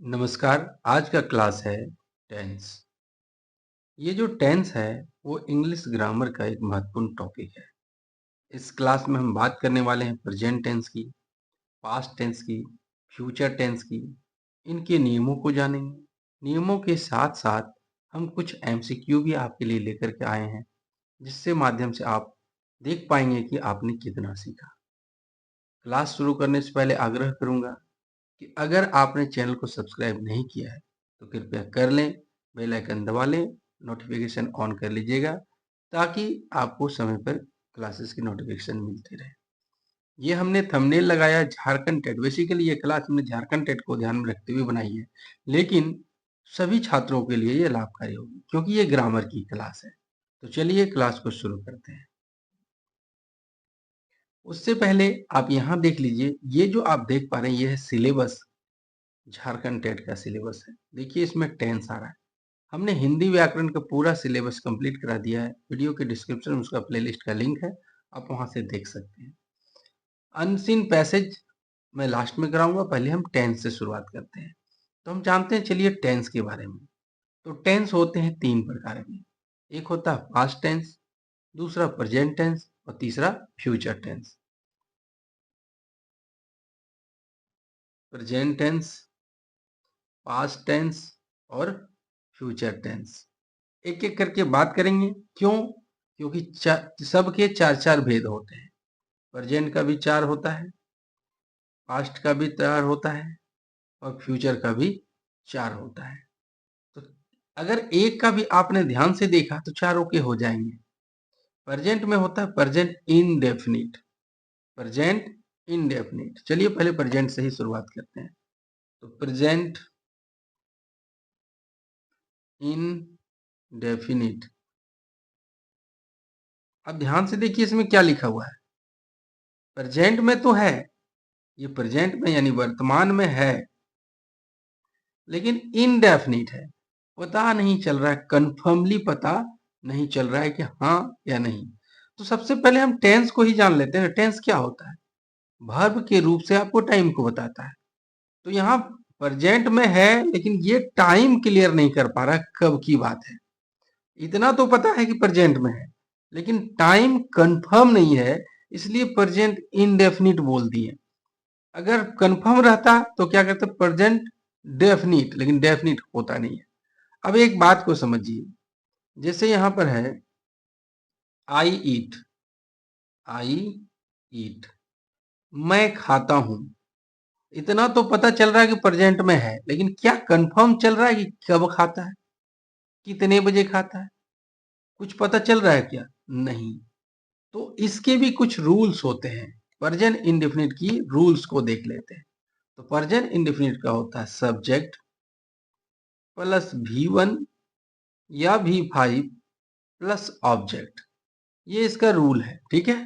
नमस्कार। आज का क्लास है टेंस। ये जो टेंस है वो इंग्लिश ग्रामर का एक महत्वपूर्ण टॉपिक है। इस क्लास में हम बात करने वाले हैं प्रेजेंट टेंस की, पास्ट टेंस की, फ्यूचर टेंस की। इनके नियमों को जानेंगे। नियमों के साथ साथ हम कुछ एमसीक्यू भी आपके लिए लेकर के आए हैं, जिससे माध्यम से आप देख पाएंगे कि आपने कितना सीखा। क्लास शुरू करने से पहले आग्रह करूंगा कि अगर आपने चैनल को सब्सक्राइब नहीं किया है तो कृपया कर लें, बेल आइकन दबा लें, नोटिफिकेशन ऑन कर लीजिएगा ताकि आपको समय पर क्लासेस की नोटिफिकेशन मिलती रहे। ये हमने थंबनेल लगाया झारखंड टेट। बेसिकली ये क्लास हमने झारखंड टेट को ध्यान में रखते हुए बनाई है, लेकिन सभी छात्रों के लिए ये लाभकारी होगी क्योंकि ये ग्रामर की क्लास है। तो चलिए क्लास को शुरू करते हैं। उससे पहले आप यहाँ देख लीजिए, ये जो आप देख पा रहे हैं ये है सिलेबस। झारखंड टेट का सिलेबस है। देखिए इसमें टेंस आ रहा है। हमने हिंदी व्याकरण का पूरा सिलेबस कंप्लीट करा दिया है। वीडियो के डिस्क्रिप्शन में उसका प्लेलिस्ट का लिंक है, आप वहां से देख सकते हैं। अनसीन पैसेज मैं लास्ट में कराऊंगा, पहले हम टेंस से शुरुआत करते हैं। तो हम जानते हैं, चलिए टेंस के बारे में। तो टेंस होते हैं तीन प्रकार के। एक होता है पास्ट टेंस, दूसरा प्रेजेंट टेंस और तीसरा future tense. Present tense, past tense और फ्यूचर टेंस एक एक करके बात करेंगे। क्यों? क्योंकि सबके चार चार भेद होते हैं। प्रेजेंट का भी चार होता है, पास्ट का भी चार होता है और फ्यूचर का भी चार होता है। तो अगर एक का भी आपने ध्यान से देखा तो चारों के हो जाएंगे। प्रेजेंट में होता है प्रेजेंट इनडेफिनिट। प्रेजेंट इनडेफिनिट, चलिए पहले प्रेजेंट से ही शुरुआत करते हैं। तो प्रेजेंट इनडेफिनिट, अब ध्यान से देखिए इसमें क्या लिखा हुआ है। प्रेजेंट में तो है, ये प्रेजेंट में यानी वर्तमान में है, लेकिन इनडेफिनिट है। पता नहीं चल रहा है, कंफर्मली पता नहीं चल रहा है कि हाँ या नहीं। तो सबसे पहले हम टेंस को ही जान लेते हैं। टेंस क्या होता है? वर्ब के रूप से आपको टाइम को बताता है। तो यहाँ प्रेजेंट में है, लेकिन ये टाइम क्लियर नहीं कर पा रहा कब की बात है। इतना तो पता है कि प्रेजेंट में है, लेकिन टाइम कंफर्म नहीं है, इसलिए प्रेजेंट इनडेफिनिट बोल दिए। अगर कंफर्म रहता तो क्या कहते? प्रेजेंट डेफिनिट, लेकिन डेफिनिट होता नहीं है। अब एक बात को समझिए, जैसे यहां पर है आई ईट, आई ईट, मैं खाता हूं। इतना तो पता चल रहा है कि प्रेजेंट में है, लेकिन क्या कंफर्म चल रहा है कि कब खाता है, कितने बजे खाता है? कुछ पता चल रहा है क्या? नहीं। तो इसके भी कुछ रूल्स होते हैं। प्रेजेंट इंडेफिनिट की रूल्स को देख लेते हैं। तो प्रेजेंट इंडेफिनिट का होता है सब्जेक्ट प्लस V1 या V5 प्लस ऑब्जेक्ट। ये इसका रूल है, ठीक है।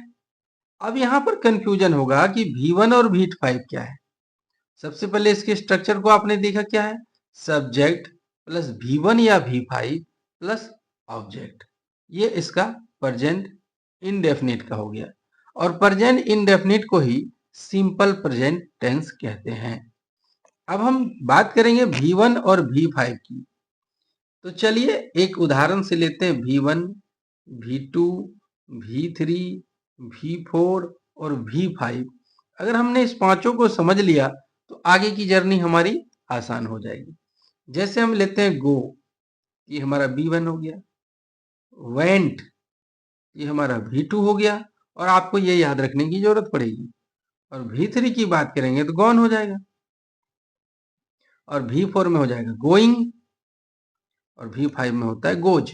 अब यहां पर कंफ्यूजन होगा कि V1 और V5 क्या है। सबसे पहले इसके स्ट्रक्चर को आपने देखा क्या है? सब्जेक्ट प्लस V1 या V5 प्लस ऑब्जेक्ट। ये इसका प्रेजेंट इनडेफिनिट का हो गया। और प्रेजेंट इनडेफिनिट को ही सिंपल प्रेजेंट टेंस कहते हैं। अब हम बात करेंगे V1 और V5 की। तो चलिए एक उदाहरण से लेते हैं। V1, V2, V3, V4 और V5। अगर हमने इस पांचों को समझ लिया तो आगे की जर्नी हमारी आसान हो जाएगी। जैसे हम लेते हैं गो, ये हमारा V1 हो गया। वेंट, ये हमारा V2 हो गया। और आपको ये याद रखने की जरूरत पड़ेगी। और V3 की बात करेंगे तो गॉन हो जाएगा। और V4 में हो जाएगा गोइंग। और V5 में होता है गोज,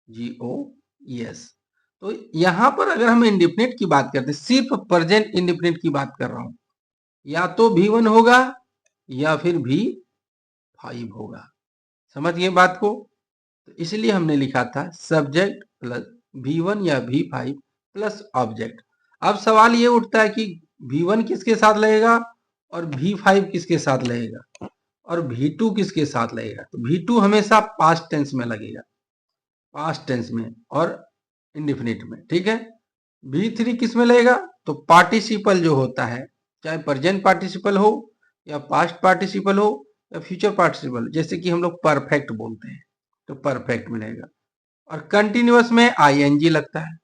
GOES। तो यहां पर अगर हम इंडिफिनिट की बात करते हैं, सिर्फ प्रेजेंट इंडिफिनिट की बात कर रहा हूं, या तो V1 होगा या फिर V5 होगा। समझ गए बात को? तो इसलिए हमने लिखा था सब्जेक्ट प्लस V1 या V5 प्लस ऑब्जेक्ट। अब सवाल ये उठता है कि V1 किसके साथ लगेगा और V5 किसके साथ लगेगा और V2 किसके साथ लगेगा? तो V2 हमेशा पास्ट टेंस में लगेगा, पास्ट टेंस में और इंडिफिनिट में, ठीक है। V3 किस में लगेगा? तो पार्टिसिपल जो होता है, चाहे प्रेजेंट पार्टिसिपल हो या पास्ट पार्टिसिपल हो या फ्यूचर पार्टिसिपल, जैसे कि हम लोग परफेक्ट बोलते हैं तो परफेक्ट मिलेगा। और कंटिन्यूअस में आईएनजी लगता है,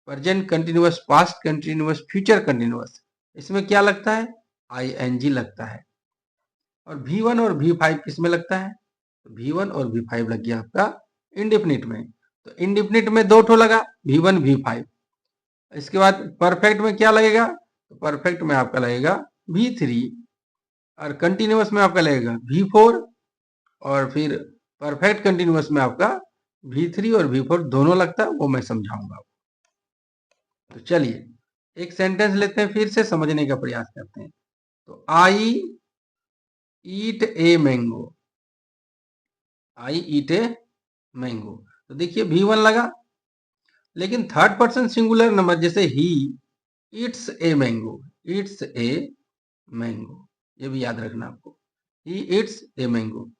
present continuous, past continuous, future continuous, इसमें क्या लगता है, आईएनजी लगता है। और V1 और V5 किस में लगता है, तो V1 और V5 लग गया आपका इंडेफिनिट में। तो इंडेफिनिट में दो ठो लगा, V1 V5। इसके बाद परफेक्ट में क्या लगेगा, तो परफेक्ट में आपका लगेगा V3, और कंटिन्यूअस में आपका लगेगा V4, और फिर परफेक्ट कंटिन्यूअस में आपका V3 और V4 दोनों लगता है, वो मैं समझाऊंगा। तो चलिए एक सेंटेंस लेते हैं, फिर से समझने का प्रयास करते हैं। तो आई eat a mango, I eat a mango, तो देखिए V1 लगा, लेकिन थर्ड पर्सन सिंगुलर नंबर जैसे he eats a mango, eats a mango, ये भी याद रखना आपको, ही ईट्स ए मैंगो।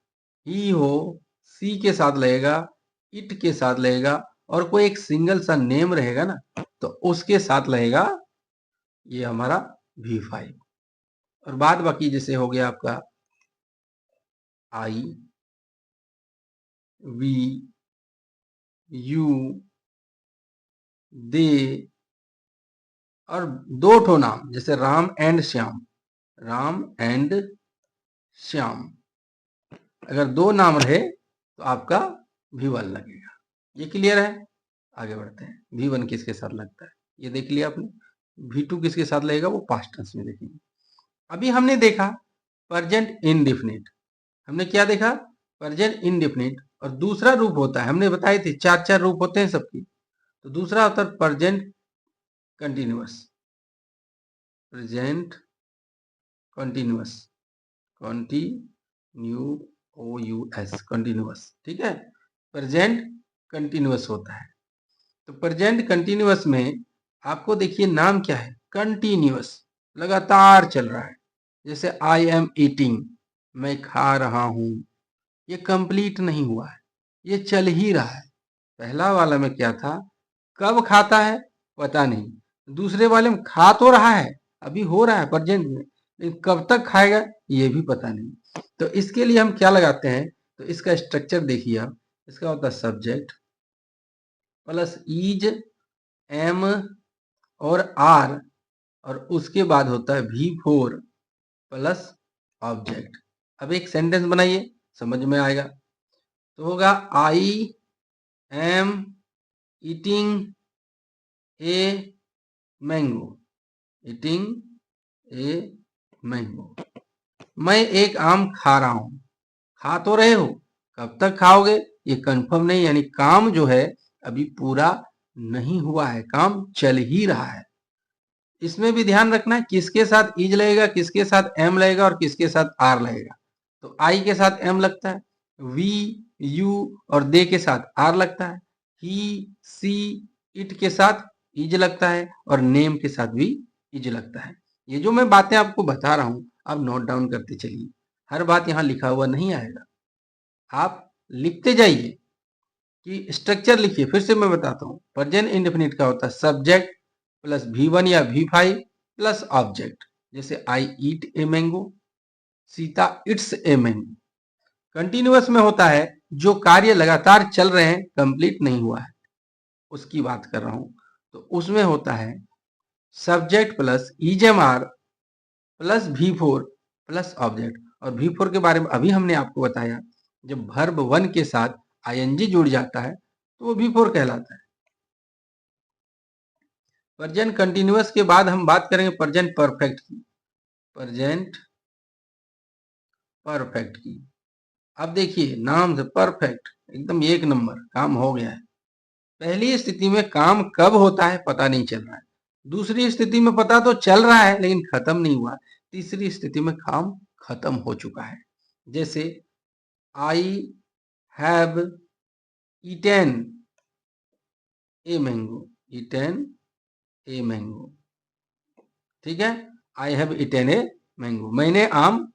ही हो सी के साथ लगेगा, इट के साथ लगेगा, और कोई एक सिंगल सा नेम रहेगा ना, तो उसके साथ लगेगा ये हमारा V5। और बाद बाकी जैसे हो गया आपका आई, वी, यू, दे, और दो ठो नाम जैसे राम एंड श्याम, राम एंड श्याम, अगर दो नाम रहे तो आपका V1 लगेगा। ये क्लियर है, आगे बढ़ते हैं। V1 किसके साथ लगता है ये देख लिया आपने, V2 किसके साथ लगेगा वो पास्ट टेंस में देखेंगे। अभी हमने देखा प्रेजेंट इंडेफिनिट, हमने क्या देखा, प्रेजेंट इंडेफिनिट, और दूसरा रूप होता है, हमने बताए थे चार चार रूप होते हैं सबकी, तो दूसरा होता है present continuous, present continuous, continuous, continuous, ठीक है, प्रेजेंट कंटिन्यूअस होता है। तो प्रेजेंट कंटिन्यूअस में आपको देखिए नाम क्या है, कंटिन्यूअस, लगातार चल रहा है। जैसे आई एम ईटिंग, मैं खा रहा हूं, ये कंप्लीट नहीं हुआ है, ये चल ही रहा है। पहला वाला में क्या था, कब खाता है पता नहीं, दूसरे वाले में खा तो रहा है, अभी हो रहा है प्रेजेंट में, लेकिन कब तक खाएगा ये भी पता नहीं। तो इसके लिए हम क्या लगाते हैं, तो इसका स्ट्रक्चर देखिए आप, इसका होता है सब्जेक्ट प्लस इज, एम और आर, और उसके बाद होता है V4 प्लस ऑब्जेक्ट। अब एक सेंटेंस बनाइए, समझ में आएगा। तो होगा आई am eating a mango, eating a mango, मैं एक आम खा रहा हूं, खा तो रहे हो, कब तक खाओगे ये कंफर्म नहीं, यानी काम जो है अभी पूरा नहीं हुआ है, काम चल ही रहा है। इसमें भी ध्यान रखना है किसके साथ इज लगेगा, किसके साथ एम लगेगा, और किसके साथ आर लगेगा। तो आई के साथ एम लगता है, वी, यू और दे के साथ आर लगता है, ही, सी, इट के साथ इज लगता है, और नेम के साथ भी इज लगता है। ये जो मैं बातें आपको बता रहा हूं आप नोट डाउन करते चलिए, हर बात यहाँ लिखा हुआ नहीं आएगा, आप लिखते जाइए कि स्ट्रक्चर लिखिए। फिर से मैं बताता हूँ, प्रेजेंट इंडेफिनिट का होता है सब्जेक्ट प्लस V1 या V5 प्लस ऑब्जेक्ट, जैसे I eat a mango, Sita it's a mango. Continuous में होता है जो कार्य लगातार चल रहे हैं, कंप्लीट नहीं हुआ है, उसकी बात कर रहा हूं। तो उसमें होता है subject plus is am are plus V4 plus object. और V4 के बारे में अभी हमने आपको बताया, जब वर्ब 1 के साथ आईएनजी जुड़ जाता है तो वो V4 कहलाता है। प्रेजेंट कंटिन्यूअस के बाद हम बात करेंगे प्रेजेंट परफेक्ट की, प्रेजेंट परफेक्ट की। अब देखिए नाम से परफेक्ट, एकदम एक नंबर, काम हो गया है। पहली स्थिति में काम कब होता है पता नहीं चल रहा है, दूसरी स्थिति में पता तो चल रहा है लेकिन खत्म नहीं हुआ, तीसरी स्थिति में काम खत्म हो चुका है। जैसे I have eaten a mango, eaten a mango, ठीक है, I have eaten a mango, मैंने आम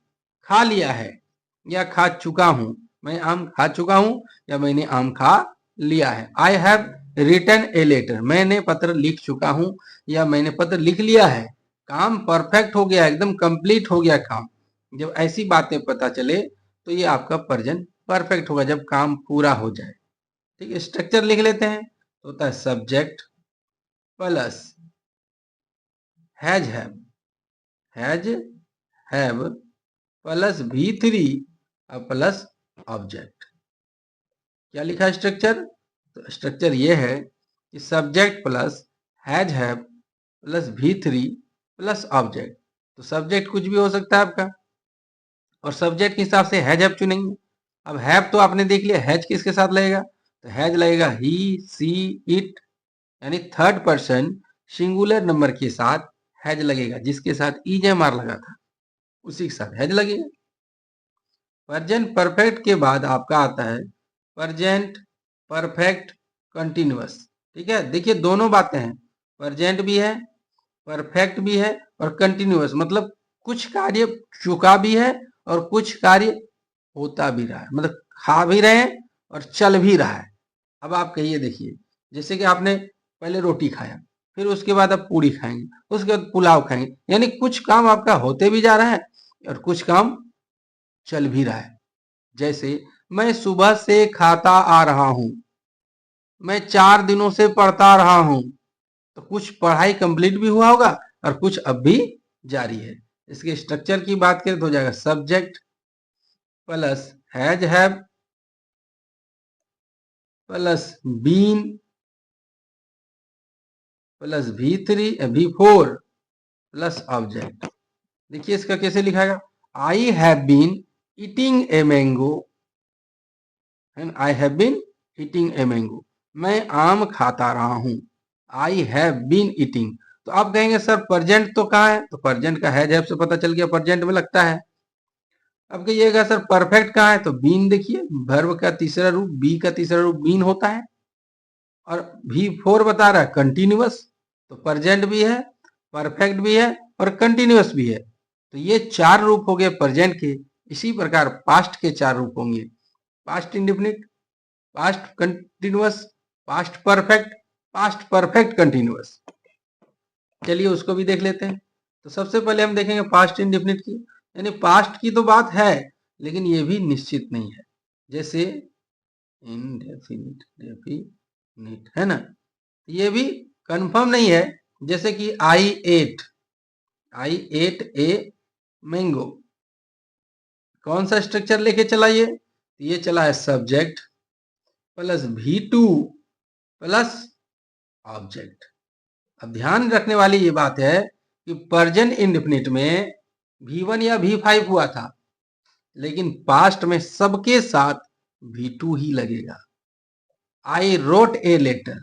खा लिया है या खा चुका हूं, मैं आम खा चुका हूं या मैंने आम खा लिया है। I have written a letter, मैंने पत्र लिख चुका हूं या मैंने पत्र लिख लिया है। काम परफेक्ट हो गया, एकदम कंप्लीट हो गया काम, जब ऐसी बातें पता चले तो ये आपका प्रेजेंट परफेक्ट होगा, जब काम पूरा हो जाए। ठीक है, स्ट्रक्चर लिख लेते हैं। तो होता है subject plus has have plus V3 और प्लस ऑब्जेक्ट। क्या लिखा है स्ट्रक्चर? तो स्ट्रक्चर ये है कि subject plus has have plus V3 plus object. तो सब्जेक्ट कुछ भी हो सकता है आपका, और सब्जेक्ट के हिसाब से हैज हैव चुनेंगे। अब हैव तो आपने देख लिया, हैज किसके साथ लगेगा? तो हैज लगेगा ही, सी, इट, यानी थर्ड पर्सन सिंगुलर नंबर के साथ हैज लगेगा, जिसके साथ EJMR लगा था उसी के साथ हैज लगेगा। प्रेजेंट परफेक्ट के बाद आपका आता है प्रेजेंट परफेक्ट कंटिन्यूअस। ठीक है, देखिए दोनों बातें हैं, प्रेजेंट भी है, परफेक्ट भी है और कंटिन्यूअस, मतलब कुछ कार्य चुका भी है और कुछ कार्य होता भी रहा है, मतलब खा भी रहे हैं और चल भी रहा है। अब आप कहिए, देखिए जैसे कि आपने पहले रोटी खाया, फिर उसके बाद आप पूड़ी खाएंगे, उसके बाद पुलाव खाएंगे, यानी कुछ काम आपका होते भी जा रहा है और कुछ काम चल भी रहा है। जैसे मैं सुबह से खाता आ रहा हूं, मैं 4 दिनों से पढ़ता रहा हूं, तो कुछ पढ़ाई कंप्लीट भी हुआ होगा और कुछ अब भी जारी है। इसके स्ट्रक्चर की बात करें तो हो जाएगा subject plus has have plus been plus V4 plus object. देखिए इसका कैसे लिखाएगा, I have been eating a mango and I have been eating a mango, मैं आम खाता रहा हूं, आई हैव बीन ईटिंग। तो आप कहेंगे सर प्रेजेंट तो कहाँ है? तो प्रेजेंट का हैज हैव से पता चल गया, प्रेजेंट में लगता है। अब कहिएगा सर परफेक्ट कहाँ है? तो बीन, देखिए वर्ब का तीसरा रूप, बी का तीसरा रूप बीन होता है, और V4 बता रहा है कंटिन्यूअस, तो प्रेजेंट भी है, परफेक्ट भी है और कंटिन्यूअस भी है। तो ये 4 रूप हो गए प्रेजेंट के। इसी प्रकार पास्ट के 4 रूप होंगे, past indefinite, past continuous, past perfect, past perfect continuous. चलिए उसको भी देख लेते हैं। तो सबसे पहले हम देखेंगे पास्ट इंडेफिनिट की, यानी पास्ट की तो बात है लेकिन ये भी निश्चित नहीं है, जैसे इनडेफिनिट, डेफिनिट है ना, ये भी कंफर्म नहीं है। जैसे कि आई एट ए मैंगो, कौन सा स्ट्रक्चर लेके चला ये चला है subject plus V2 plus object. अब ध्यान रखने वाली ये बात है कि प्रेजेंट इंडेफिनिट में V1 या V5 हुआ था, लेकिन पास्ट में सबके साथ V2 ही लगेगा। I wrote a letter,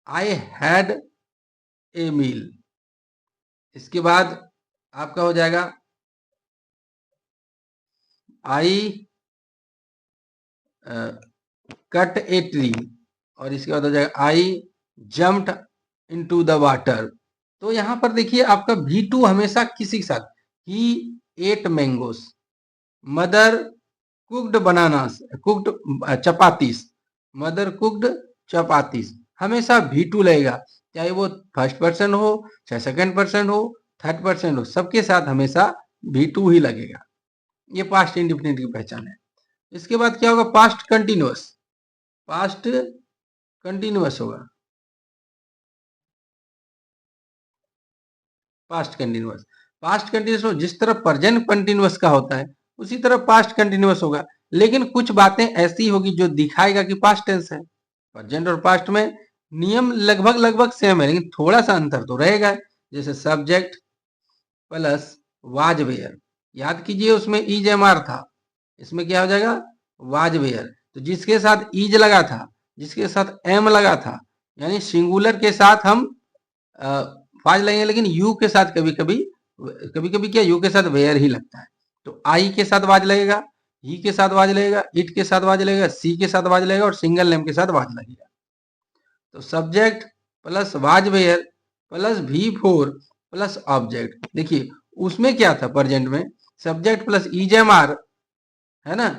I had a meal, इसके बाद आपका हो जाएगा आई कट ए ट्री, और इसके बाद हो जाएगा आई जम्प्ड इनटू द वाटर। तो यहां पर देखिए आपका V2 हमेशा किसी के साथ, he ate mangoes, mother cooked bananas, cooked chapatis, mother cooked chapatis, हमेशा V2 लगेगा, चाहे वो फर्स्ट पर्सन हो, चाहे सेकंड पर्सन हो, थर्ड पर्सन हो, सबके साथ हमेशा V2 ही लगेगा। ये पास्ट इंडेफिनिट की पहचान है। इसके बाद क्या होगा, पास्ट कंटिन्यूअस, पास्ट कंटिन्यूअस होगा, पास्ट कंटिन्यूअस, पास्ट कंटिन्यूअस जिस तरह प्रेजेंट कंटिन्यूअस का होता है उसी तरह पास्ट कंटिन्यूअस होगा, लेकिन कुछ बातें ऐसी होगी जो दिखाएगा कि पास्ट टेंस है। प्रेजेंट और पास्ट में नियम लगभग लगभग सेम है, लेकिन थोड़ा सा अंतर तो रहेगा। जैसे सब्जेक्ट प्लस वाज वेयर, याद कीजिए उसमें EJMR था, इसमें क्या हो जाएगा वाज वेयर। तो जिसके साथ ईज लगा था, जिसके साथ एम लगा था, यानी सिंगुलर के साथ हम वाज लगेंगे, लेकिन यू के साथ कभी कभी, कभी कभी क्या यू के साथ वेयर ही लगता है। तो आई के साथ वाज लगेगा, ही के साथ वाज लगेगा, इट के साथ वाज लगेगा, सी के साथ वाज लगेगा और सिंगल नेम के साथ वाज लगेगा। तो subject plus was were plus V4 plus object. देखिए उसमें क्या था, प्रेजेंट में सब्जेक्ट प्लस EJMR है ना,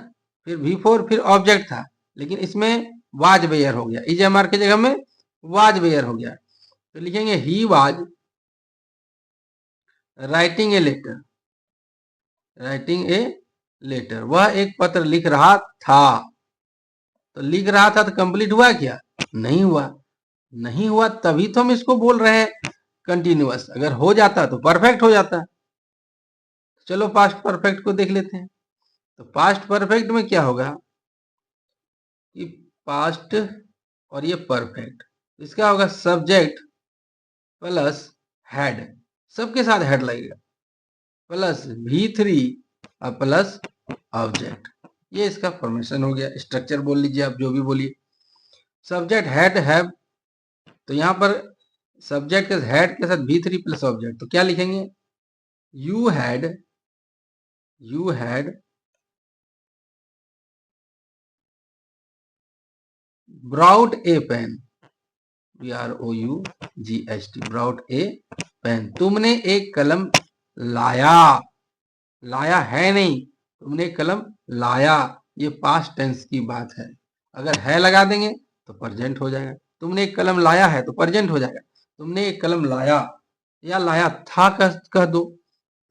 फिर V4 फिर ऑब्जेक्ट था, लेकिन इसमें वाज वेयर हो गया, EJMR की जगह में वाज वेयर हो गया। तो लिखेंगे he was writing a letter, writing a letter, वह एक पत्र लिख रहा था। तो लिख रहा था तो कंप्लीट हुआ क्या? नहीं हुआ। नहीं हुआ तभी तो हम इसको बोल रहे हैं कंटिन्यूअस। अगर हो जाता तो परफेक्ट हो जाता। चलो पास्ट परफेक्ट को देख लेते हैं। तो पास्ट परफेक्ट में क्या होगा कि पास्ट और ये परफेक्ट, इसका होगा सब्जेक्ट प्लस हेड, सबके साथ हेड लगेगा, प्लस V3 और प्लस ऑब्जेक्ट। ये इसका फॉर्मेशन हो गया। स्ट्रक्चर बोल लीजिए आप, जो भी बोलिए। सब्जेक्ट हैड हैव, तो यहां पर सब्जेक्ट के हेड के साथ V3 प्लस ऑब्जेक्ट, तो क्या लिखेंगे? You had brought a pen, BROUGHT, brought a pen, तुमने एक कलम लाया। लाया है नहीं, तुमने एक कलम लाया, ये पास्ट टेंस की बात है। अगर है लगा देंगे तो प्रेजेंट हो जाएगा। तुमने एक कलम लाया है तो प्रेजेंट हो जाएगा। तुमने एक कलम लाया या लाया था कह दो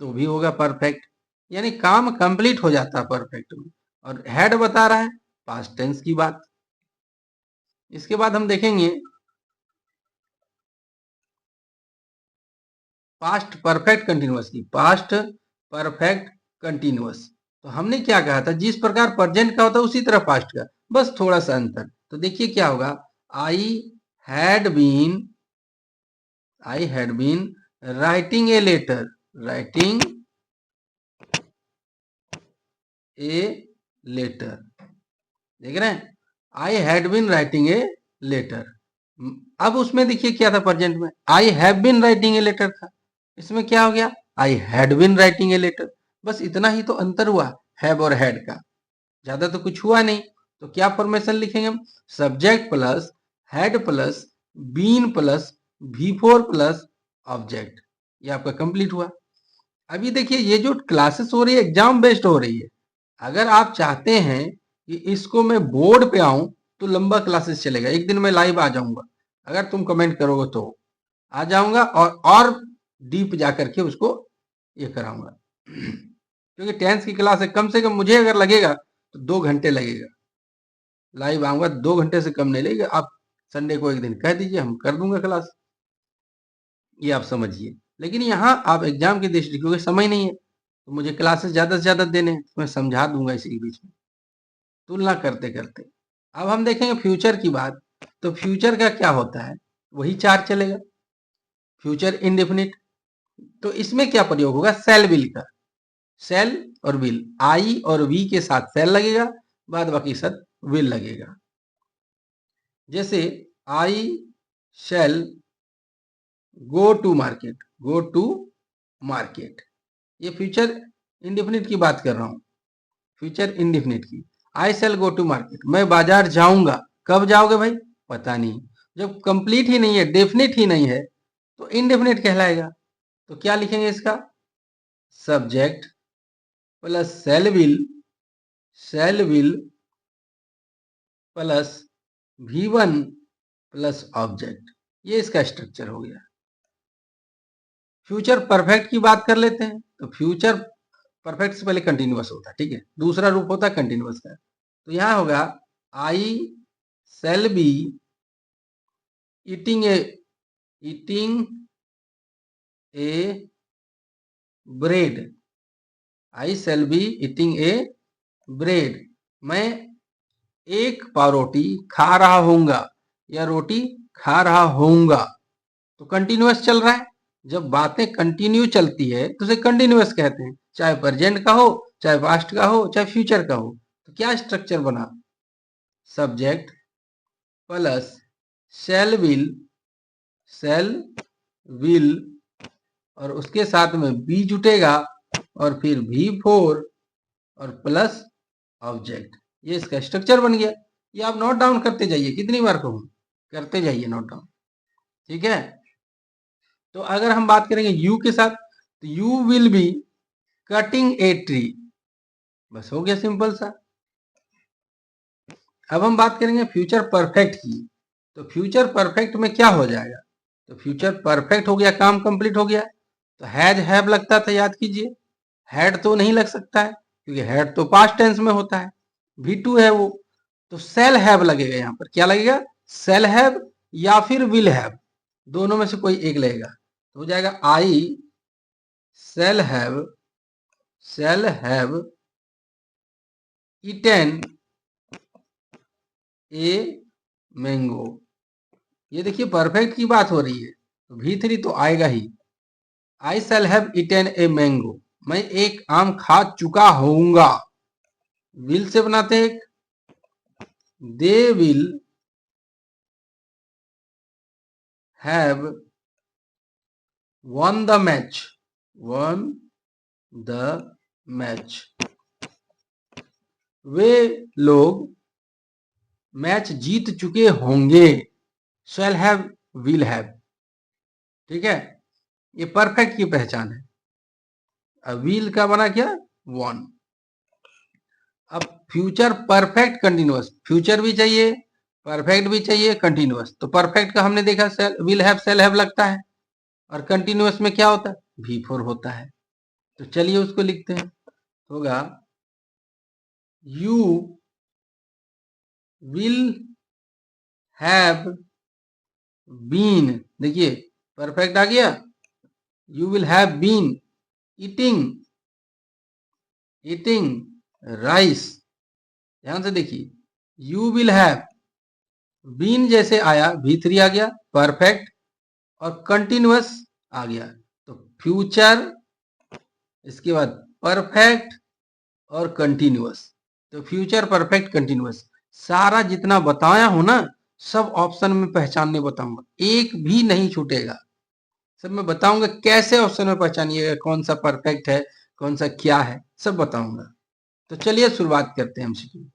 तो भी होगा परफेक्ट। यानी काम कंप्लीट हो जाता है परफेक्ट में। और हैड बता रहा है पास्ट टेंस की बात। इसके बाद हम देखेंगे पास्ट परफेक्ट कंटिन्यूअस की। पास्ट परफेक्ट कंटिन्यूअस, तो हमने क्या कहा था? जिस प्रकार प्रेजेंट का होता है उसी तरह पास्ट का, बस थोड़ा सा अंतर। तो देखिए क्या होगा, I had been writing a letter, writing a letter, देख रहे हैं? I had been writing a letter. अब उसमें देखिए क्या था प्रेजेंट में, I have been writing a letter था। इसमें क्या हो गया, I had been writing a letter. बस इतना ही तो अंतर हुआ हैव और हैड का, ज्यादा तो कुछ हुआ नहीं। तो क्या फॉर्मेशन लिखेंगे हम? Subject plus had plus been plus V4 plus object. ये आपका कंप्लीट हुआ। अभी देखिए ये जो क्लासेस हो रही है एग्जाम बेस्ड हो रही है। अगर आप चाहते हैं कि इसको मैं बोर्ड पे आऊं तो लंबा क्लासेस चलेगा, एक दिन मैं लाइव आ जाऊंगा। अगर तुम कमेंट करोगे तो आ जाऊंगा और डीप जा करके उसको ये कराऊंगा। क्योंकि टेंथ की क्लास है, कम से कम मुझे अगर लगेगा तो 2 घंटे लगेगा। लाइव आऊंगा 2 घंटे से कम नहीं लगेगा। आप संडे को एक दिन कह दीजिए, हम कर दूंगा क्लास, ये आप समझिए। लेकिन यहाँ आप एग्जाम की दृष्टि, क्योंकि समय नहीं है तो मुझे क्लासेस ज्यादा से ज्यादा देने हैं, तो मैं समझा दूंगा इसी के बीच में तुलना करते करते। अब हम देखेंगे फ्यूचर की बात। तो फ्यूचर का क्या होता है, वही चार चलेगा, फ्यूचर इंडेफिनिट। तो इसमें क्या प्रयोग होगा, सेल विल का। सेल और विल, आई और वी के साथ सेल लगेगा, बाद बाकी सब विल लगेगा। जैसे I shall go to market, go to market, ये फ्यूचर इंडेफिनिट की बात कर रहा हूं, फ्यूचर इंडेफिनिट की। आई शैल गो टू मार्केट, मैं बाजार जाऊंगा। कब जाओगे भाई, पता नहीं। जब कंप्लीट ही नहीं है, डेफिनिट ही नहीं है, तो इंडेफिनिट कहलाएगा। तो क्या लिखेंगे इसका, subject plus shall will plus V1 plus object. ये इसका स्ट्रक्चर हो गया। फ्यूचर परफेक्ट की बात कर लेते हैं। तो फ्यूचर परफेक्ट से पहले कंटिन्यूअस होता है, ठीक है, दूसरा रूप होता है कंटिन्यूअस का। तो यहां होगा I shall be eating a bread, I shall be eating a bread, मैं एक पाव रोटी खा रहा होऊंगा या रोटी खा रहा होऊंगा। तो कंटिन्यूअस चल रहा है। जब बातें कंटिन्यू चलती है तो उसे कंटिन्यूअस कहते हैं, चाहे प्रेजेंट का हो, चाहे पास्ट का हो, चाहे फ्यूचर का हो। तो क्या स्ट्रक्चर बना, सब्जेक्ट प्लस सेल विल और उसके साथ में बी जुटेगा और फिर V4 और प्लस ऑब्जेक्ट। ये इसका स्ट्रक्चर बन गया। ये आप नोट डाउन करते जाइए, कितनी बार कहूं, करते जाइए नोट डाउन, ठीक है। तो अगर हम बात करेंगे यू के साथ, तो you will be cutting a tree, बस हो गया सिंपल सा। अब हम बात करेंगे फ्यूचर परफेक्ट की। तो फ्यूचर परफेक्ट में क्या हो जाएगा, तो फ्यूचर परफेक्ट हो गया, काम कंप्लीट हो गया। तो हैज हैव लगता था, याद कीजिए, हैड तो नहीं लग सकता है क्योंकि हैड तो पास्ट टेंस में होता है, V2 है वो, तो सेल हैव लगेगा। यहां पर क्या लगेगा? सेल हैव या फिर विल हैव, दोनों में से कोई एक लगेगा। तो हो जाएगा I shall have eaten a mango. ये देखिए परफेक्ट की बात हो रही है, तो V3 तो आएगा ही। I shall have eaten a mango, मैं एक आम खा चुका होऊंगा। विल से बनाते हैं एक, they will have won the match, वे लोग मैच जीत चुके होंगे। शैल हैव विल हैव, ठीक है, ये परफेक्ट की पहचान है। अब विल का बना क्या? वन। अब फ्यूचर परफेक्ट कंटिन्यूअस, फ्यूचर भी चाहिए, परफेक्ट भी चाहिए, कंटिन्यूअस। तो परफेक्ट का हमने देखा विल हैव सेल हैव लगता है, और कंटिन्यूअस में क्या होता है? V4 होता है। तो चलिए उसको लिखते हैं, होगा यू विल हैव बीन, देखिए परफेक्ट आ गया, you will have been eating rice. ध्यान से देखिए, यू विल हैव बीन जैसे आया, V3 आ गया परफेक्ट, और कंटिन्यूअस आ गया, तो फ्यूचर, इसके बाद परफेक्ट और कंटिन्यूअस। तो फ्यूचर परफेक्ट कंटिन्यूअस सारा जितना बताया हूं ना, सब ऑप्शन में पहचानने बताऊंगा, एक भी नहीं छूटेगा। सब मैं बताऊंगा कैसे ऑप्शन में पहचानिएगा, कौन सा परफेक्ट है, कौन सा क्या है, सब बताऊंगा। तो चलिए शुरुआत करते हैं MCQ।